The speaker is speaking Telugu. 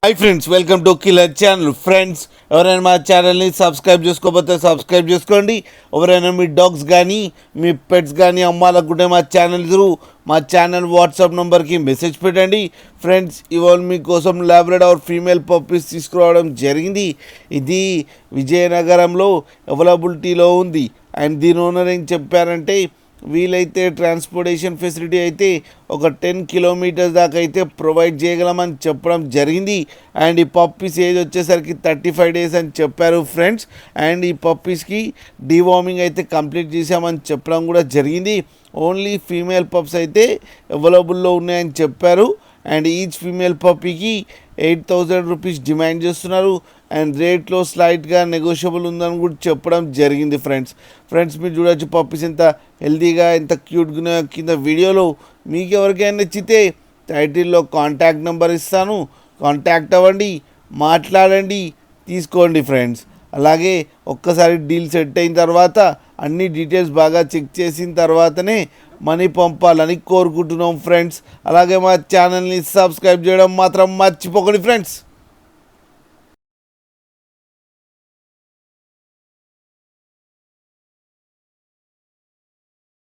Hi friends, welcome to killer channel. Friends, ఎవరైనా మా ఛానల్ని సబ్స్క్రైబ్ చేసుకోకపోతే సబ్స్క్రైబ్ చేసుకోండి. ఎవరైనా మీ డాగ్స్ కానీ మీ పెట్స్ కానీ అమ్మాలనుకుంటే మా ఛానల్ వాట్సాప్ నెంబర్కి మెసేజ్ పెట్టండి. ఫ్రెండ్స్, ఇవాళ మీకోసం లాబ్రడార్ ఫీమేల్ పప్పీస్ తీసుకురావడం జరిగింది. ఇది విజయనగరంలో అవైలబిలిటీలో ఉంది. అండ్ దీని ఓనర్ ఏం చెప్పారంటే, వీలైతే ట్రాన్స్పోర్టేషన్ ఫెసిలిటీ అయితే ఒక 10 కిలోమీటర్స్ దాకా అయితే ప్రొవైడ్ చేయగలమని చెప్పడం జరిగింది. అండ్ ఈ పప్పీస్ ఏజ్ వచ్చేసరికి 35 డేస్ అని చెప్పారు ఫ్రెండ్స్. అండ్ ఈ పప్పీస్కి డీవార్మింగ్ అయితే కంప్లీట్ చేసామని చెప్పడం కూడా జరిగింది. ఓన్లీ ఫీమేల్ పప్స్ అయితే అవైలబుల్లో ఉన్నాయని చెప్పారు. అండ్ ఈచ్ ఫీమేల్ పప్పీకి 8,000 రూపీస్ డిమాండ్ చేస్తున్నారు. అండ్ రేట్లో స్లైట్గా నెగోషియబుల్ ఉందని కూడా చెప్పడం జరిగింది ఫ్రెండ్స్. మీరు చూడొచ్చు పప్పీస్ ఎంత హెల్తీగా ఎంత క్యూట్గా కింద వీడియోలో. మీకు ఎవరికైనా నచ్చితే టైటిల్లో కాంటాక్ట్ నెంబర్ ఇస్తాను, కాంటాక్ట్ అవ్వండి, మాట్లాడండి, తీసుకోండి ఫ్రెండ్స్. అలాగే ఒక్కసారి డీల్ సెట్ అయిన తర్వాత అన్ని డీటెయిల్స్ బాగా చెక్ చేసిన తర్వాతనే మనీ పంపాలని కోరుకుంటున్నాం ఫ్రెండ్స్. అలాగే మా ఛానల్ని సబ్స్క్రైబ్ చేయడం మాత్రం మర్చిపోకండి ఫ్రెండ్స్.